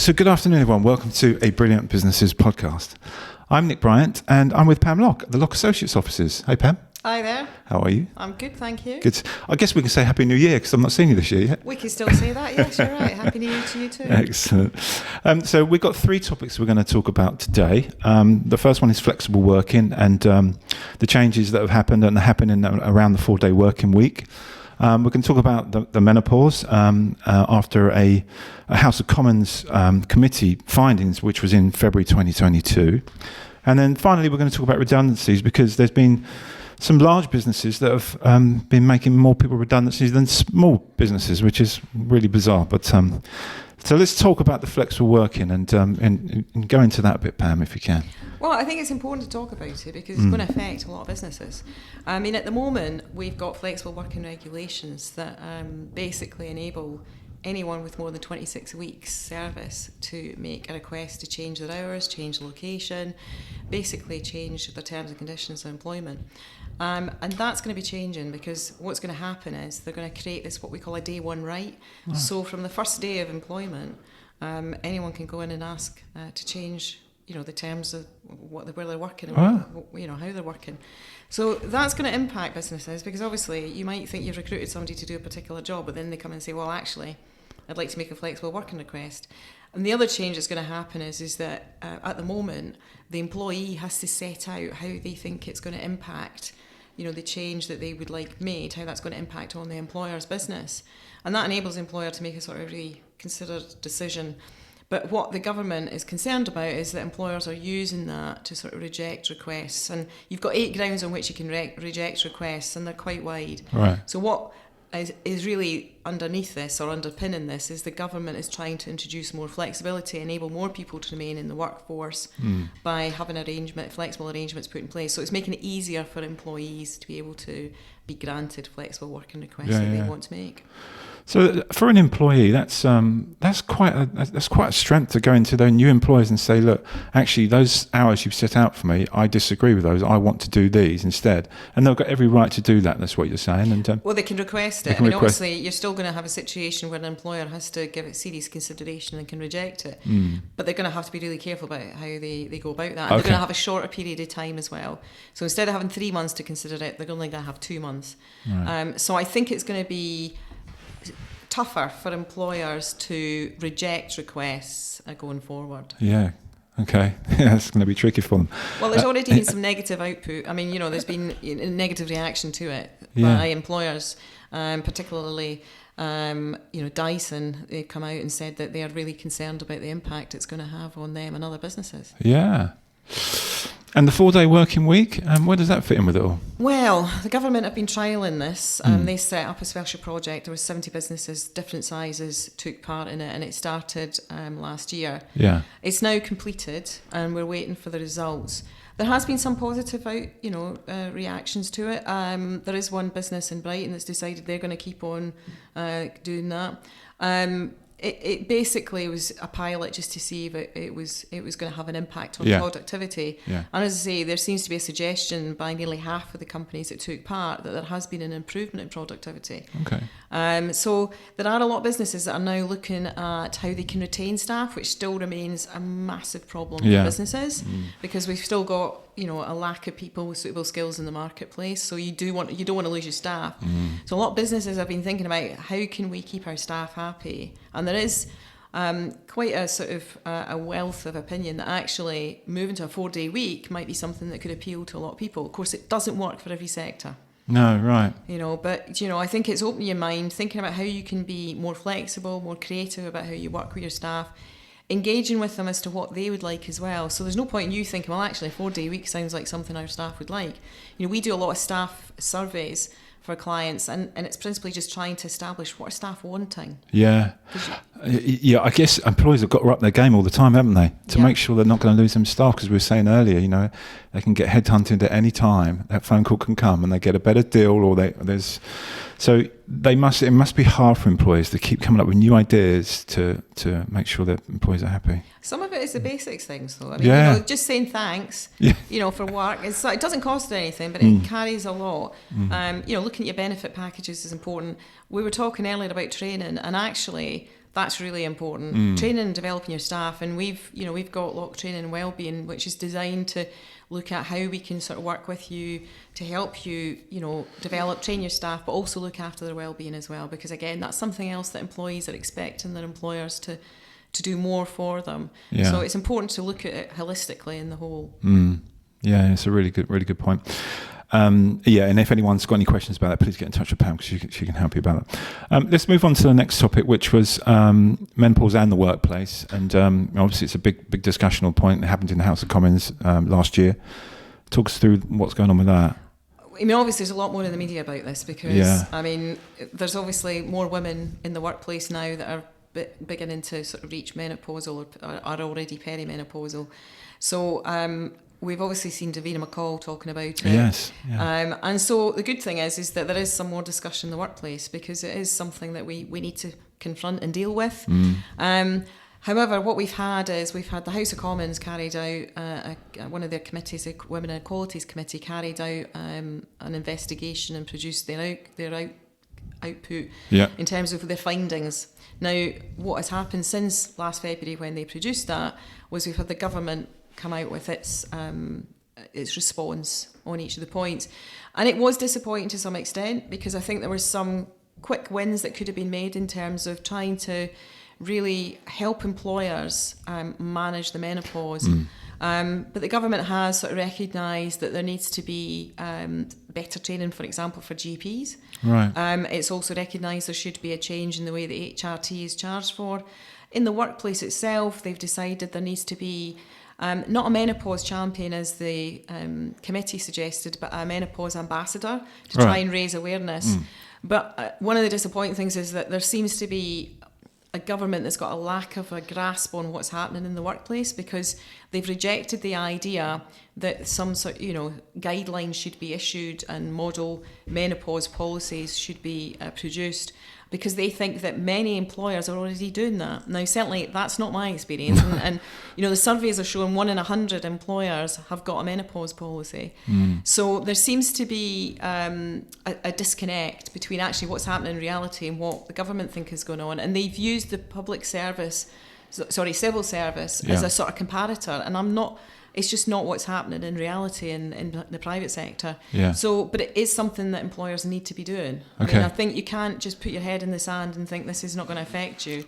So good afternoon, everyone. Welcome to a Brilliant Businesses podcast. I'm Nick Bryant, and I'm with Pam Loch at the Loch Associates offices. Hey, Pam. Hi there. How are you? I'm good, thank you. Good. I guess we can say Happy New Year because I've not seen you this year yet. We can still say that, yes, you're right. Happy New Year to you too. Excellent. So we've got three topics we're going to talk about today. The first one is flexible working and the changes that have happened and are happening around the 4-day working week. We can talk about the menopause after a House of Commons committee findings, which was in February 2022. And then finally, we're going to talk about redundancies because there's been some large businesses that have been making more people redundancies than small businesses, which is really bizarre. But so let's talk about the flexible working and go into that a bit, Pam, if you can. Well, I think it's important to talk about it because it's going to affect a lot of businesses. I mean, at the moment, we've got flexible working regulations that basically enable anyone with more than 26 weeks service to make a request to change their hours, change location, basically change the terms and conditions of employment. And that's going to be changing because what's going to happen is they're going to create this what we call a day one right. Oh. So from the first day of employment, anyone can go in and ask to change the terms of where they're working and how they're working. So that's going to impact businesses because obviously you might think you've recruited somebody to do a particular job, but then they come and say, well, actually, I'd like to make a flexible working request. And the other change that's going to happen is that at the moment, the employee has to set out how they think it's going to impact the change that they would like made, how that's going to impact on the employer's business. And that enables the employer to make a sort of really considered decision. But what the government is concerned about is that employers are using that to sort of reject requests. And you've got 8 grounds on which you can reject requests, and they're quite wide. Right. So what is really underneath this or underpinning this is the government is trying to introduce more flexibility, enable more people to remain in the workforce by having flexible arrangements put in place. So it's making it easier for employees to be able to be granted flexible working requests that they want to make. So for an employee, that's quite a strength to go into their new employers and say, look, actually those hours you've set out for me, I disagree with those. I want to do these instead, and they've got every right to do that. That's what you're saying. And well, they can request it. Obviously, you're still going to have a situation where an employer has to give it serious consideration and can reject it. But they're going to have to be really careful about how they go about that. And they're going to have a shorter period of time as well. So instead of having 3 months to consider it, they're only going to have 2 months. Right. So I think it's going to be tougher for employers to reject requests going forward. Yeah. Okay. Yeah, it's going to be tricky for them. Well, there's already been some negative output. I mean, there's been a negative reaction to it by employers, particularly, Dyson. They've come out and said that they are really concerned about the impact it's going to have on them and other businesses. Yeah. And the 4-day working week, where does that fit in with it all? Well, the government have been trialling this. They set up a special project. There were 70 businesses, different sizes, took part in it, and it started last year. Yeah. It's now completed, and we're waiting for the results. There has been some positive reactions to it. There is one business in Brighton that's decided they're going to keep on doing that. It basically was a pilot just to see if it was going to have an impact on productivity. Yeah. And as I say, there seems to be a suggestion by nearly half of the companies that took part that there has been an improvement in productivity. Okay. So there are a lot of businesses that are now looking at how they can retain staff, which still remains a massive problem for businesses because we've still got a lack of people with suitable skills in the marketplace. So you don't want to lose your staff. So a lot of businesses have been thinking about how can we keep our staff happy, and there is quite a sort of a wealth of opinion that actually moving to a 4-day week might be something that could appeal to a lot of people. Of course, it doesn't work for every sector. No, right. But I think it's opening your mind, thinking about how you can be more flexible, more creative about how you work with your staff, engaging with them as to what they would like as well. So there's no point in you thinking, well, actually, a 4-day week sounds like something our staff would like. We do a lot of staff surveys for clients, and it's principally just trying to establish what are staff wanting. Yeah. I guess employers have got to up their game all the time, haven't they? To make sure they're not going to lose some staff, because we were saying earlier, they can get headhunted at any time. That phone call can come and they get a better deal, or so it must be hard for employers to keep coming up with new ideas to make sure that employees are happy. Some of it is the basics things, though. I mean, just saying thanks, for work. It doesn't cost anything, but it carries a lot. Looking at your benefit packages is important. We were talking earlier about training, and actually That's really important. Training and developing your staff, and we've got Loch Training and Wellbeing, which is designed to look at how we can sort of work with you to help you, develop, train your staff, but also look after their well-being as well. Because again, that's something else that employees are expecting their employers to do more for them. Yeah. So it's important to look at it holistically in the whole. Yeah, it's a really good point. And if anyone's got any questions about that, please get in touch with Pam because she can help you about that. Let's move on to the next topic, which was menopause and the workplace. And obviously, it's a big discussional point. It happened in the House of Commons last year. Talk us through what's going on with that. I mean, obviously, there's a lot more in the media about this because, I mean, there's obviously more women in the workplace now that are beginning to sort of reach menopausal or are already perimenopausal. So we've obviously seen Davina McCall talking about it. Yes. Yeah. And so the good thing is that there is some more discussion in the workplace because it is something that we need to confront and deal with. However, what we've had the House of Commons carried out, one of their committees, the Women and Equalities Committee, carried out an investigation and produced their output in terms of their findings. Now, what has happened since last February when they produced that was we've had the government come out with its response on each of the points. And it was disappointing to some extent because I think there were some quick wins that could have been made in terms of trying to really help employers manage the menopause. But the government has sort of recognised that there needs to be better training, for example, for GPs. Right. It's also recognised there should be a change in the way the HRT is charged for. In the workplace itself, they've decided there needs to be not a menopause champion as the committee suggested, but a menopause ambassador to try and raise awareness. But one of the disappointing things is that there seems to be a government that's got a lack of a grasp on what's happening in the workplace because they've rejected the idea that some sort guidelines should be issued and model menopause policies should be produced because they think that many employers are already doing that. Now, certainly that's not my experience. and the surveys are showing 1 in 100 employers have got a menopause policy. So there seems to be a disconnect between actually what's happening in reality and what the government think is going on. And they've used the civil service as a sort of comparator. And it's just not what's happening in reality in the private sector. Yeah. So, but it is something that employers need to be doing. Okay. I think you can't just put your head in the sand and think this is not going to affect you.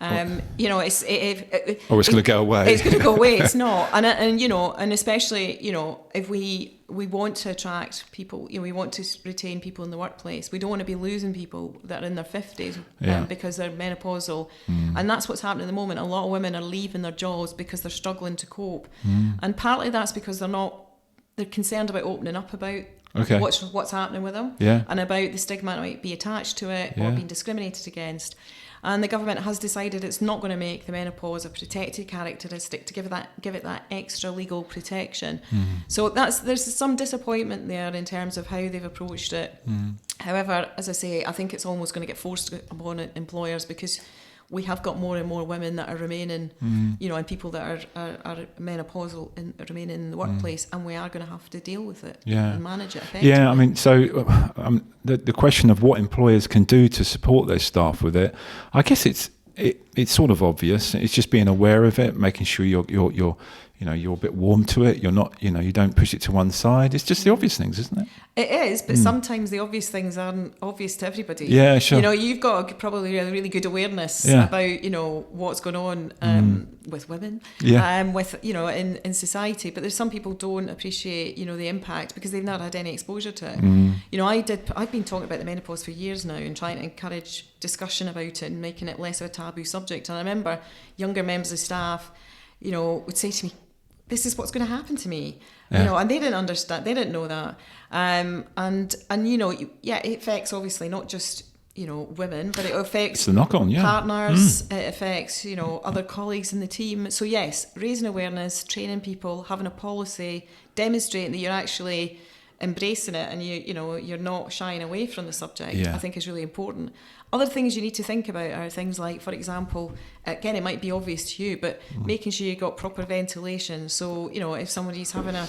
It's going to go away. It's going to go away. It's not, and especially if we want to attract people, we want to retain people in the workplace. We don't want to be losing people that are in their 50s because they're menopausal, and that's what's happening at the moment. A lot of women are leaving their jobs because they're struggling to cope, and partly that's because they're concerned about opening up about. What's happening with them, and about the stigma that might be attached to it or being discriminated against. And the government has decided it's not going to make the menopause a protected characteristic to give it that extra legal protection. So there's some disappointment there in terms of how they've approached it. However, as I say, I think it's almost going to get forced upon employers because we have got more and more women that are remaining, and people that are menopausal and remaining in the workplace, and we are going to have to deal with it and manage it effectively. Yeah, I mean, so the question of what employers can do to support their staff with it, I guess it's sort of obvious. It's just being aware of it, making sure you're a bit warm to it. You're not, you don't push it to one side. It's just the obvious things, isn't it? It is, but sometimes the obvious things aren't obvious to everybody. Yeah, sure. You've got probably a really good awareness about, what's going on with women, in society. But there's some people don't appreciate, the impact because they've not had any exposure to it. I've been talking about the menopause for years now and trying to encourage discussion about it and making it less of a taboo subject. And I remember younger members of staff, would say to me, this is what's going to happen to me, and they didn't understand, they didn't know that, it affects obviously not just women, but it affects it's the knock-on, partners, it affects other colleagues in the team. So yes, raising awareness, training people, having a policy, demonstrating that you're actually embracing it and you're not shying away from the subject, Yeah. I think is really important. Other things you need to think about are things like, for example, again, it might be obvious to you, but making sure you've got proper ventilation. So, if somebody's having a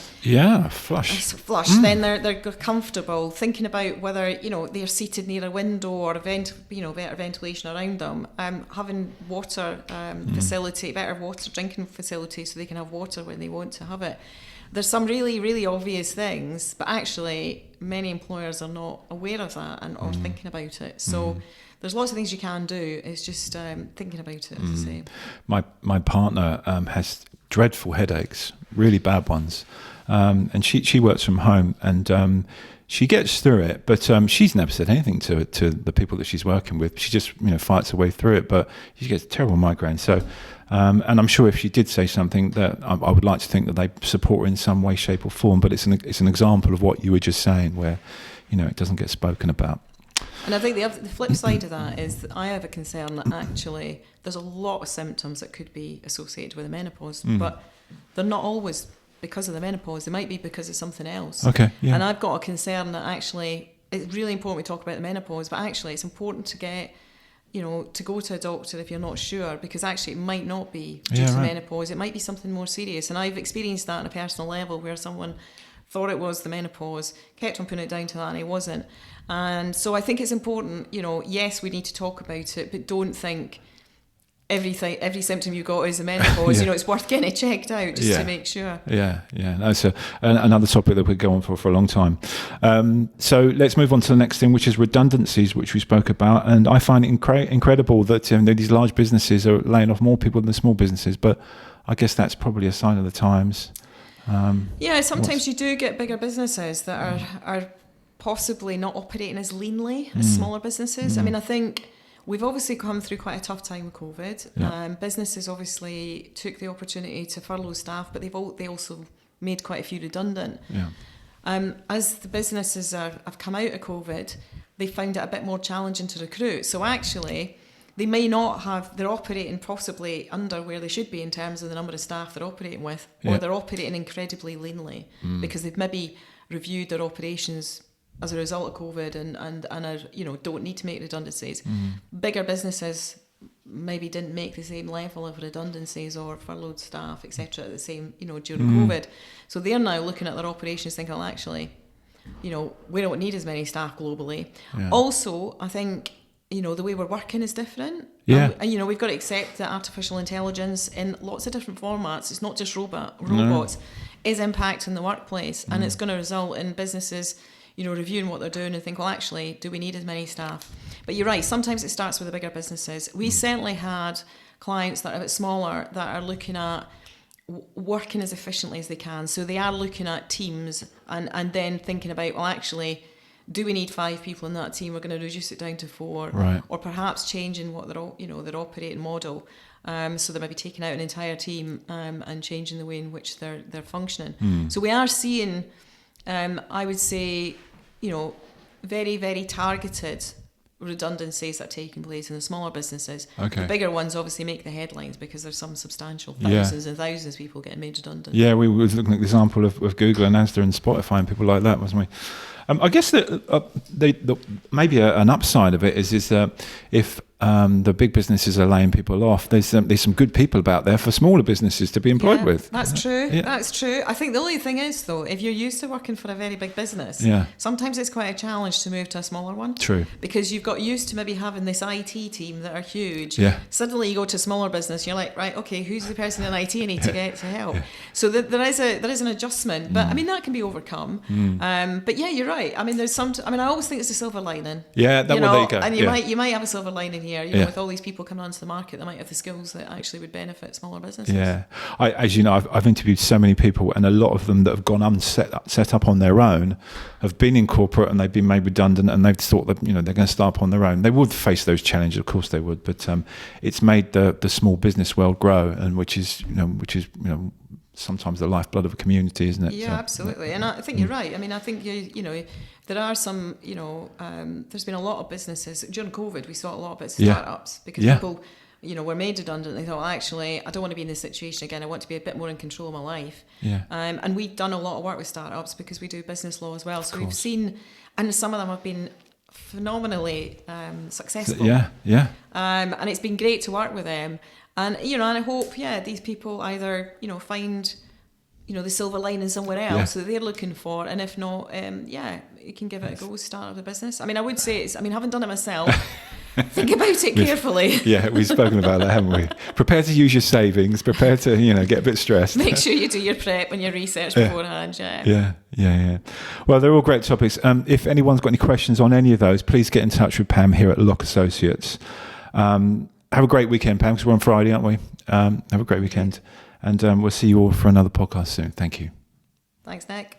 flush, then they're comfortable. Thinking about whether, they're seated near a window or better ventilation around them. Having water facility, better water drinking facility so they can have water when they want to have it. There's some really, really obvious things, but actually many employers are not aware of that or thinking about it. So there's lots of things you can do. It's just thinking about it, as I say. My partner has dreadful headaches, really bad ones, and she works from home, and she gets through it. But she's never said anything to the people that she's working with. She just fights her way through it. But she gets terrible migraines. So. And I'm sure if she did say something, that I would like to think that they support her in some way, shape, or form. But it's an example of what you were just saying, where it doesn't get spoken about. And I think the flip side of that is that I have a concern that actually there's a lot of symptoms that could be associated with the menopause, but they're not always because of the menopause. They might be because of something else. Okay. Yeah. And I've got a concern that actually it's really important we talk about the menopause, but actually it's important to get. To go to a doctor if you're not sure, because actually it might not be due to menopause. It might be something more serious. And I've experienced that on a personal level where someone thought it was the menopause, kept on putting it down to that, and it wasn't. And so I think it's important, yes, we need to talk about it, but don't think every symptom you got is the menopause. It's worth getting it checked out just to make sure. That's another topic that we go on for a long time. So let's move on to the next thing, which is redundancies, which we spoke about. And I find it incredible that these large businesses are laying off more people than the small businesses, but I guess that's probably a sign of the times. Sometimes you do get bigger businesses that are possibly not operating as leanly as smaller businesses. I mean, I think we've obviously come through quite a tough time with COVID. Yeah. Businesses obviously took the opportunity to furlough staff, but they also made quite a few redundant. Yeah. As the businesses have come out of COVID, they found it a bit more challenging to recruit. So actually, they may not have, they're operating possibly under where they should be in terms of the number of staff they're operating with, or they're operating incredibly leanly because they've maybe reviewed their operations as a result of COVID and are, don't need to make redundancies. Bigger businesses maybe didn't make the same level of redundancies or furloughed staff, etc. at the same, during COVID. So they're now looking at their operations thinking, well, actually, we don't need as many staff globally. Yeah. Also, I think, the way we're working is different. Yeah. And we've got to accept that artificial intelligence in lots of different formats, it's not just robots, is impacting the workplace. And it's going to result in businesses reviewing what they're doing and think, well, actually, do we need as many staff? But you're right, sometimes it starts with the bigger businesses. We certainly had clients that are a bit smaller that are looking at working as efficiently as they can. So they are looking at teams and then thinking about, well, actually, do we need 5 people in that team? We're going to reduce it down to 4. Right. Or perhaps changing what their operating model. So they might be taking out an entire team and changing the way in which they're functioning. So we are seeing... I would say, very, very targeted redundancies that are taking place in the smaller businesses. Okay. The bigger ones obviously make the headlines because there's some substantial thousands and thousands of people getting made redundant. Yeah, we were looking at the example of Google and Asda and Spotify and people like that, wasn't we? I guess that maybe an upside of it is that if the big businesses are laying people off, there's some good people about there for smaller businesses to be employed with. That's true. Yeah. That's true. I think the only thing is, though, if you're used to working for a very big business, sometimes it's quite a challenge to move to a smaller one. True. Because you've got used to maybe having this IT team that are huge. Yeah. Suddenly you go to a smaller business, you're like, right, okay, who's the person in IT I need to get to help? So there is an adjustment, but I mean that can be overcome. But yeah, you're right. I mean, I always think it's a silver lining. Yeah, there you go. And you might have a silver lining here. With all these people coming onto the market that might have the skills that actually would benefit smaller businesses. Yeah, as you know, I've interviewed so many people, and a lot of them that have gone set up on their own have been in corporate and they've been made redundant, and they've thought that they're going to start up on their own. They would face those challenges, of course they would, but it's made the small business world grow, and which is sometimes the lifeblood of a community, isn't it? Yeah, absolutely. And I think you're right. I mean, I think there are some, there's been a lot of businesses during COVID. We saw a lot of startups because people were made redundant, they thought, well, actually, I don't want to be in this situation again. I want to be a bit more in control of my life. Yeah. And we've done a lot of work with startups because we do business law as well. So we've seen, and some of them have been phenomenally successful. Yeah. And it's been great to work with them. And, and I hope, these people either, find, the silver lining somewhere else that they're looking for. And if not, you can give it a go, start up a business. I mean, I would say having done it myself, think about it carefully. Yeah, we've spoken about that, haven't we? Prepare to use your savings, prepare to, get a bit stressed. Make sure you do your prep and your research beforehand, Yeah. Well, they're all great topics. If anyone's got any questions on any of those, please get in touch with Pam here at Loch Associates. Have a great weekend, Pam, because we're on Friday, aren't we? Have a great weekend. And we'll see you all for another podcast soon. Thank you. Thanks, Nick.